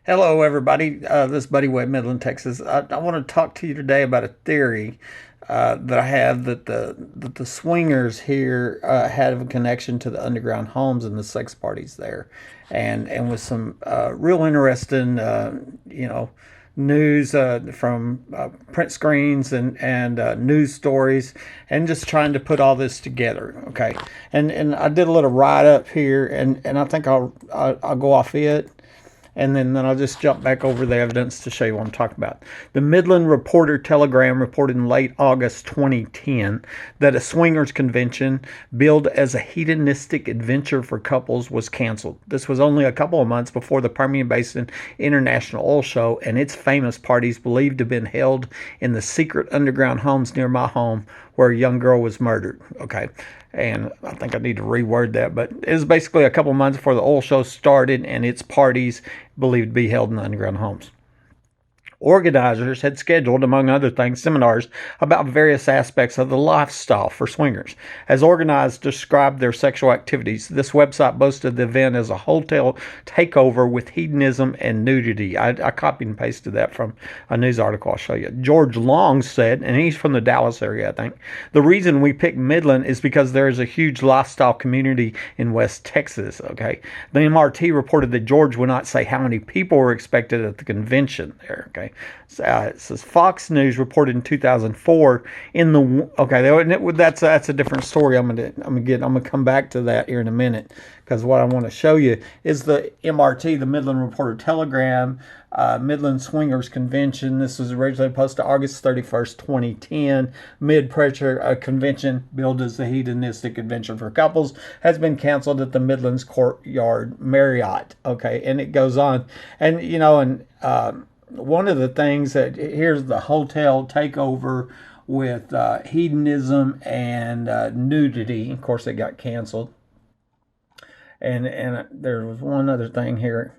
Hello, everybody. This is Buddy Webb, Midland, Texas. I want to talk to you today about a theory that I have that the swingers here had a connection to the underground homes and the sex parties there, and with some real interesting, news from print screens and news stories, and just trying to put all this together. Okay, and I did a little write up here, and I think I'll go off it, and then I'll just jump back over the evidence to show you what I'm talking about. The Midland Reporter Telegram reported in late August 2010 that a swingers convention billed as a hedonistic adventure for couples was canceled. This was only a couple of months before the Permian Basin International Oil Show and its famous parties believed to have been held in the secret underground homes near my home where a young girl was murdered. Okay. And I think I need to reword that, but it was basically a couple months before the oil show started and its parties believed to be held in the underground homes. Organizers had scheduled, among other things, seminars about various aspects of the lifestyle for swingers. As organizers described their sexual activities, this website boasted the event as a hotel takeover with hedonism and nudity. I copied and pasted that from a news article I'll show you. George Long said, and he's from the Dallas area, I think, the reason we picked Midland is because there is a huge lifestyle community in West Texas. Okay, the MRT reported that George would not say how many people were expected at the convention there. Okay. It says Fox News reported in 2004 in the that's a different story. I'm gonna come back to that here in a minute, because what I want to show you is the MRT, the Midland Reporter Telegram, Midland Swingers Convention. This was originally posted August 31st, 2010. Mid-pressure convention billed as the hedonistic adventure for couples has been canceled at the Midlands Courtyard Marriott. Okay, and it goes on, and one of the things that here's the hotel takeover with hedonism and nudity. Of course, it got canceled. And there was one other thing here.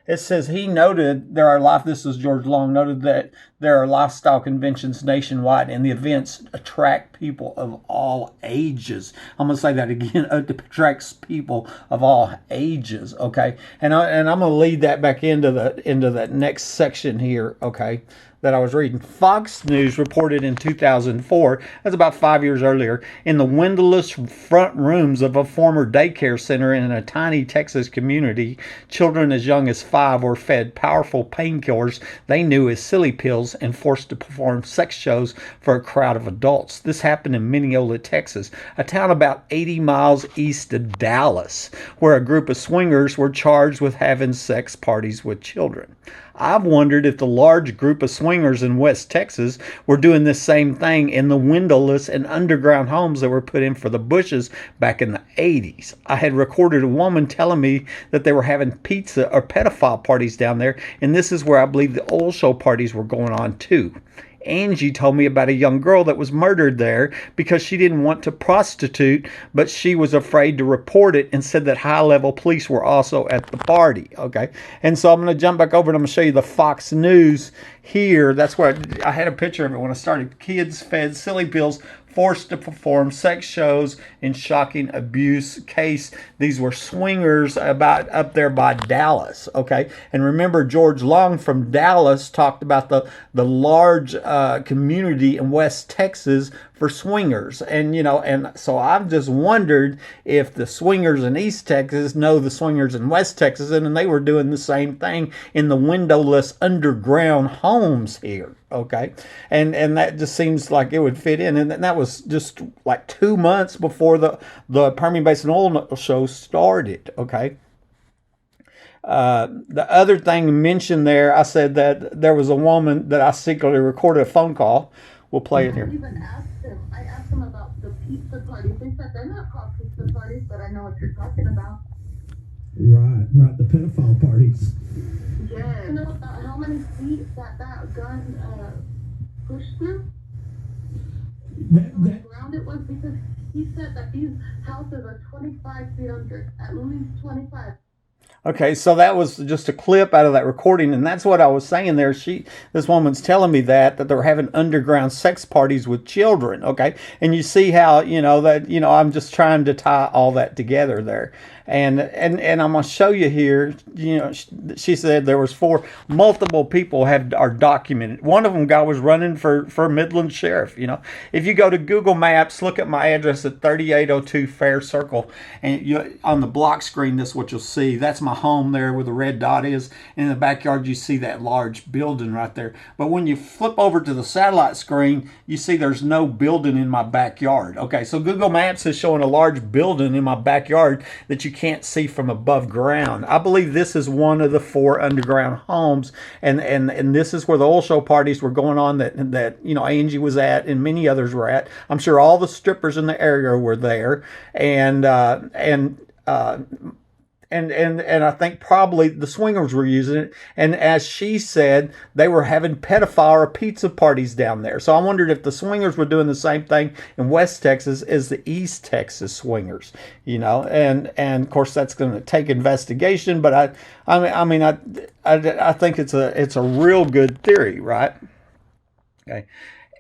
It says he noted this is George Long, noted that there are lifestyle conventions nationwide and the events attract people of all ages. I'm going to say that again. It attracts people of all ages. Okay. And I'm going to lead that back into that next section here. Okay. That I was reading. Fox News reported in 2004, that's about 5 years earlier, in the windowless front rooms of a former daycare center in a tiny Texas community, children as young as 5 were fed powerful painkillers they knew as silly pills and forced to perform sex shows for a crowd of adults. This happened in Mineola, Texas, a town about 80 miles east of Dallas, where a group of swingers were charged with having sex parties with children. I've wondered if the large group of swingers in West Texas were doing this same thing in the windowless and underground homes that were put in for the Bushes back in the 80s. I had recorded a woman telling me that they were having pizza or pedophile parties down there, and this is where I believe the oil show parties were going on too. Angie told me about a young girl that was murdered there because she didn't want to prostitute, but she was afraid to report it and said that high-level police were also at the party. Okay, and so I'm going to jump back over and I'm going to show you the Fox News here. That's where I had a picture of it when I started. Kids fed silly pills, forced to perform sex shows in shocking abuse case. These were swingers about up there by Dallas. Okay, and remember George Long from Dallas talked about the large community in West Texas for swingers, and so I've just wondered if the swingers in East Texas know the swingers in West Texas, and they were doing the same thing in the windowless underground homes here. Okay, and that just seems like it would fit in, and that was just like 2 months before the Permian Basin Oil Show started. Okay. The other thing mentioned there, I said that there was a woman that I secretly recorded a phone call. We'll play it here. I asked them about the pizza parties. They said they're not called pizza parties, but I know what you're talking about. Right, the pedophile parties. Yeah. You know how many feet that gun pushed through? How ground it was, because he said that these houses are 25 feet under, at least 25. Okay, so that was just a clip out of that recording, and that's what I was saying there. This woman's telling me that they're having underground sex parties with children. Okay, and you see how I'm just trying to tie all that together there, and I'm gonna show you here. You know, she said there was multiple people are documented. One of them guy was running for Midland sheriff. You know, if you go to Google Maps, look at my address at 3802 Fair Circle, and on the block screen, this is what you'll see. That's my home there where the red dot is. In the backyard, you see that large building right there. But when you flip over to the satellite screen, you see there's no building in my backyard. Okay, so Google Maps is showing a large building in my backyard that you can't see from above ground. I believe this is one of the 4 underground homes, and this is where the oil show parties were going on that you know Angie was at and many others were at. I'm sure all the strippers in the area were there, and I think probably the swingers were using it. And as she said, they were having pedophile or pizza parties down there. So I wondered if the swingers were doing the same thing in West Texas as the East Texas swingers, you know. And of course that's going to take investigation. But I think it's a real good theory, right? Okay.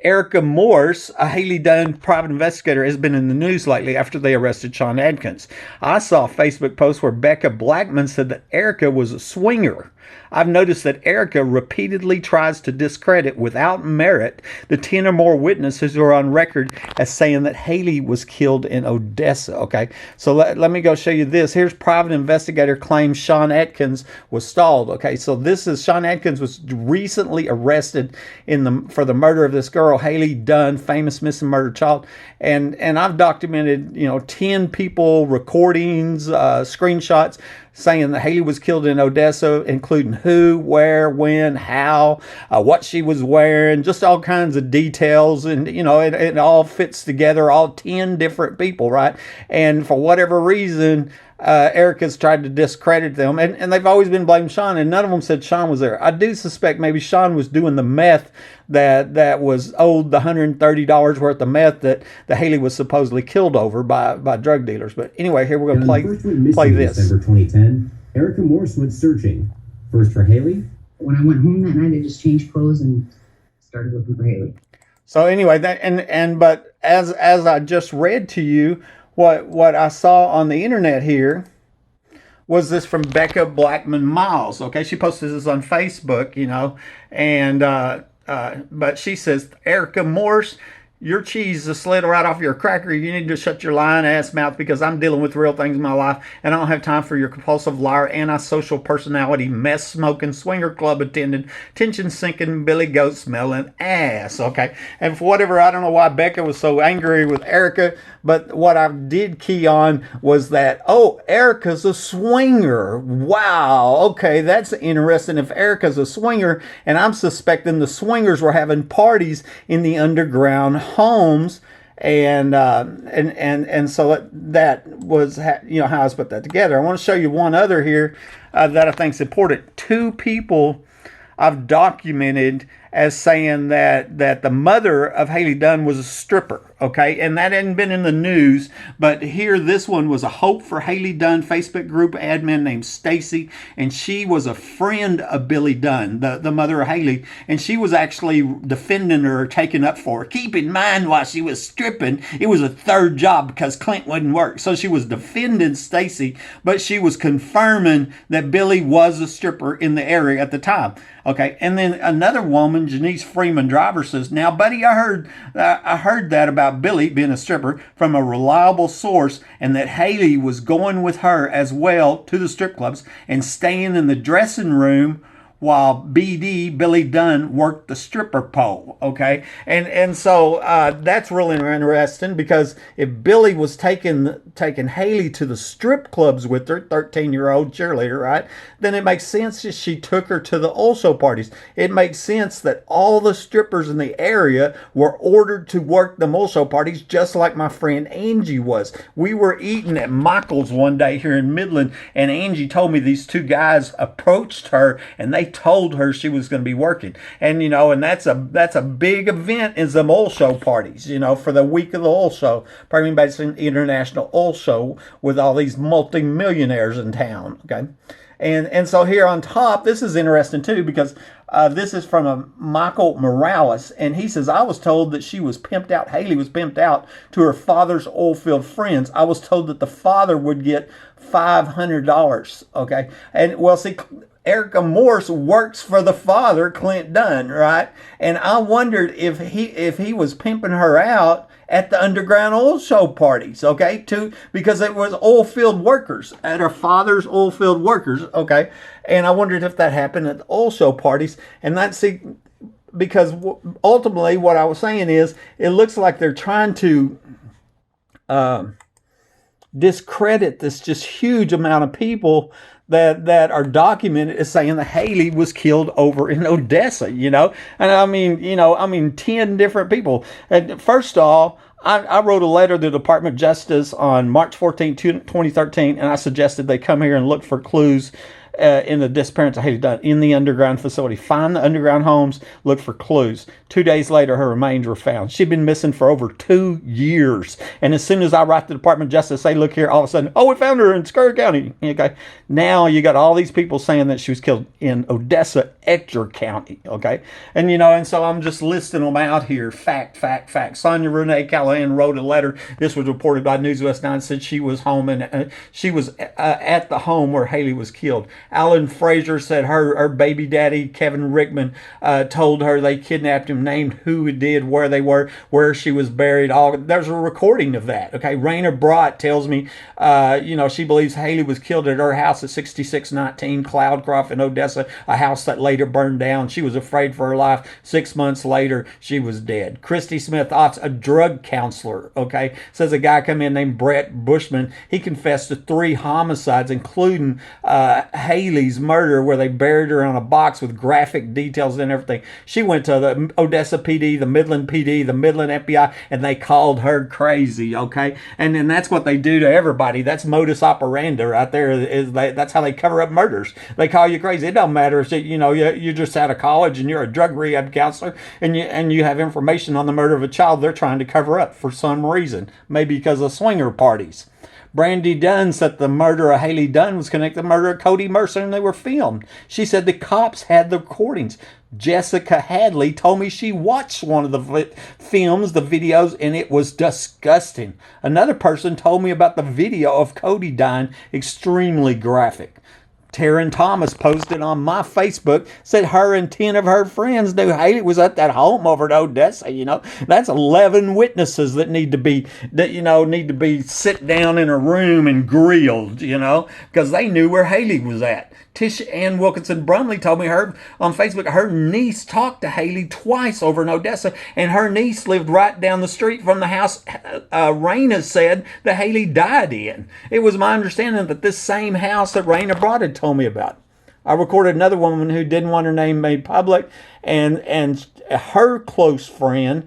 Erica Morse, a Haley Dunn private investigator, has been in the news lately after they arrested Sean Adkins. I saw a Facebook post where Becca Blackman said that Erica was a swinger. I've noticed that Erica repeatedly tries to discredit without merit the 10 or more witnesses who are on record as saying that Haley was killed in Odessa. Okay, so let me go show you this. Here's private investigator claims Sean Atkins was stalled. Okay, so this is Sean Atkins was recently arrested for the murder of this girl, Haley Dunn, famous missing murder child. And I've documented, 10 people, recordings, screenshots saying that Haley was killed in Odessa, including who, where, when, how, what she was wearing, just all kinds of details. And, it all fits together, all 10 different people, right? And for whatever reason, Erica's tried to discredit them, and they've always been blaming Sean, and none of them said Sean was there. I do suspect maybe Sean was doing the meth that was owed, the $130 worth of meth that Haley was supposedly killed over by drug dealers. But anyway, here we're going to play this. December 2010, Erica Morse went searching, first for Haley. When I went home that night, I just changed clothes and started looking for Haley. So anyway, but as I just read to you, what I saw on the internet here was this from Becca Blackman Miles. Okay, she posted this on Facebook, and but she says, Erica Morse, your cheese is slid right off your cracker. You need to shut your lying ass mouth, because I'm dealing with real things in my life, and I don't have time for your compulsive liar, antisocial personality, mess smoking, swinger club attendant, tension sinking, billy goat smelling ass. Okay, and for whatever, I don't know why Becca was so angry with Erica, but what I did key on was that, Erica's a swinger. Wow, okay, that's interesting. If Erica's a swinger, and I'm suspecting the swingers were having parties in the underground homes, and so that was how I was put that together. I want to show you one other here that I think is important. 2 people I've documented as saying that the mother of Haley Dunn was a stripper, okay? And that hadn't been in the news, but here, this one was a Hope for Haley Dunn Facebook group admin named Stacy, and she was a friend of Billy Dunn, the mother of Haley, and she was actually defending her, taking up for her. Keep in mind, while she was stripping, it was a third job because Clint wouldn't work. So she was defending Stacy, but she was confirming that Billy was a stripper in the area at the time. Okay, and then another woman, Janice Freeman Driver, says, "Now, buddy, I heard that about Billy being a stripper from a reliable source, and that Haley was going with her as well to the strip clubs and staying in the dressing room while Billy Dunn worked the stripper pole." Okay, and so that's really interesting, because if Billy was taking Haley to the strip clubs with her, 13-year-old cheerleader, right, then it makes sense that she took her to the oil show parties. It makes sense that all the strippers in the area were ordered to work the oil show parties, just like my friend Angie was. We were eating at Michael's one day here in Midland, and Angie told me these 2 guys approached her, and they told her she was going to be working. And and that's a big event, is the oil show parties, for the week of the oil show, Permian Basin International Oil Show, with all these multi-millionaires in town. Okay, and so here on top, this is interesting too, because This is from a Michael Morales, and he says, I was told that she was pimped out. Haley was pimped out to her father's oil field friends. I was told that the father would get $500. Okay. And well, see, Erica Morse works for the father, Clint Dunn, right? And I wondered if he was pimping her out at the underground oil show parties, okay, because it was oil field workers, at her father's oil field workers, okay, and I wondered if that happened at the oil show parties, and because ultimately what I was saying is, it looks like they're trying to discredit this just huge amount of people that are documented as saying that Haley was killed over in Odessa, and I mean, 10 different people. And first of all, I wrote a letter to the Department of Justice on March 14, 2013, and I suggested they come here and look for clues in the disappearance of Haley Dunn in the underground facility. Find the underground homes, look for clues. 2 days later, her remains were found. She'd been missing for over 2 years. And as soon as I write to the Department of Justice, say, look here, all of a sudden, oh, we found her in Scurry County. Okay. Now you got all these people saying that she was killed in Odessa, Ector County. Okay. And, and so I'm just listing them out here. Fact. Sonia Renee Callahan wrote a letter. This was reported by News West 9, said she was home and she was at the home where Haley was killed. Alan Fraser said her baby daddy, Kevin Rickman, told her they kidnapped him, named who it did, where they were, where she was buried. There's a recording of that. Okay. Raina Brott tells me, she believes Haley was killed at her house at 6619 Cloudcroft in Odessa, a house that later burned down. She was afraid for her life. 6 months later, she was dead. Christy Smith Otts, a drug counselor, okay, says a guy come in named Brett Bushman. He confessed to 3 homicides, including Haley's murder, where they buried her on a box with graphic details and everything. She went to the Odessa PD, the Midland PD, the Midland FBI, and they called her crazy, okay? And then that's what they do to everybody. That's modus operandi right there. That's how they cover up murders. They call you crazy. It don't matter if you're just out of college and you're a drug rehab counselor and you have information on the murder of a child they're trying to cover up for some reason, maybe because of swinger parties. Brandy Dunn said the murder of Haley Dunn was connected to the murder of Cody Mercer, and they were filmed. She said the cops had the recordings. Jessica Hadley told me she watched one of the films, the videos, and it was disgusting. Another person told me about the video of Cody dying, extremely graphic. Taryn Thomas posted on my Facebook, said her and 10 of her friends knew Haley was at that home over at Odessa. That's 11 witnesses that need to be sit down in a room and grilled, because they knew where Haley was at. Tisha Ann Wilkinson Brumley told me on Facebook, her niece talked to Haley twice over in Odessa, and her niece lived right down the street from the house Raina said that Haley died in. It was my understanding that this same house that Raina Broad had told me about. I recorded another woman who didn't want her name made public, and her close friend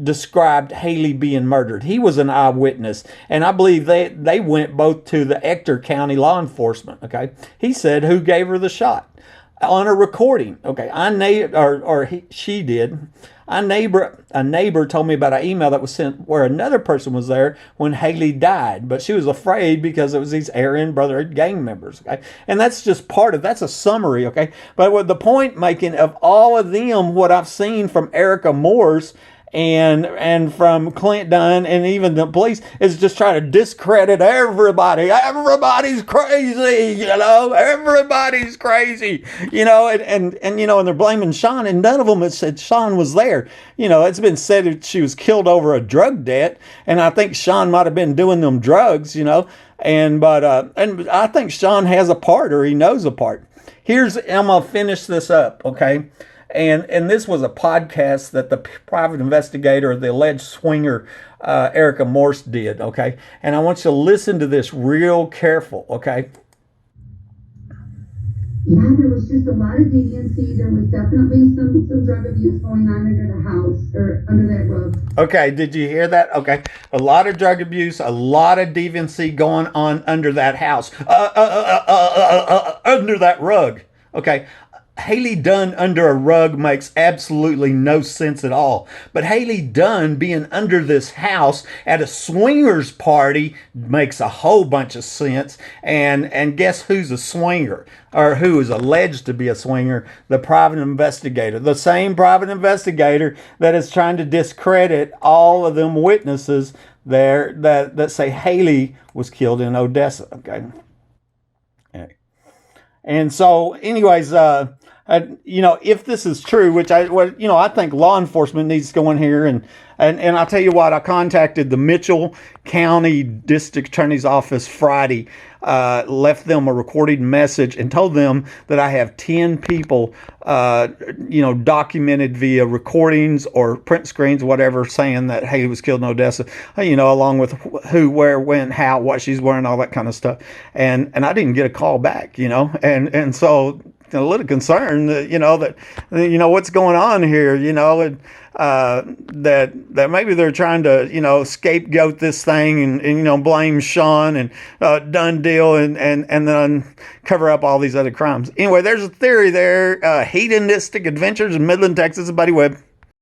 described Haley being murdered. He was an eyewitness, and I believe they went both to the Ector County law enforcement. Okay, he said who gave her the shot on a recording. Okay, she did. A neighbor told me about an email that was sent where another person was there when Haley died, but she was afraid because it was these Aryan Brotherhood gang members. Okay, and that's just that's a summary. Okay, but with the point making of all of them, what I've seen from Erica Morse and from Clint Dunn and even the police is just trying to discredit everybody. Everybody's crazy, everybody's crazy, and they're blaming Sean, and none of them have said Sean was there. It's been said that she was killed over a drug debt, and I think Sean might have been doing them drugs, and I think Sean has a part, or he knows a part. I'm gonna finish this up, okay? And this was a podcast that the private investigator, the alleged swinger, Erica Morse did, okay? And I want you to listen to this real careful, okay? Yeah, there was just a lot of deviancy. There was definitely some drug abuse going on under the house or under that rug. Okay, did you hear that? Okay, a lot of drug abuse, a lot of deviancy going on under that house, under that rug. Okay, Haley Dunn under a rug makes absolutely no sense at all. But Haley Dunn being under this house at a swingers party makes a whole bunch of sense. And guess who's a swinger, or who is alleged to be a swinger? The private investigator. The same private investigator that is trying to discredit all of them witnesses there that say Haley was killed in Odessa. Okay. And so, anyways, if this is true, which I think law enforcement needs to go in here and I'll tell you what, I contacted the Mitchell County District Attorney's Office Friday, left them a recorded message and told them that I have 10 people, documented via recordings or print screens, whatever, saying that Haley was killed in Odessa, along with who, where, when, how, what she's wearing, all that kind of stuff. And I didn't get a call back, and so a little concerned that, what's going on here, that maybe they're trying to, scapegoat this thing and blame Sean and done deal and then cover up all these other crimes. Anyway, there's a theory there. Hedonistic Adventures in Midland, Texas, Buddy Webb.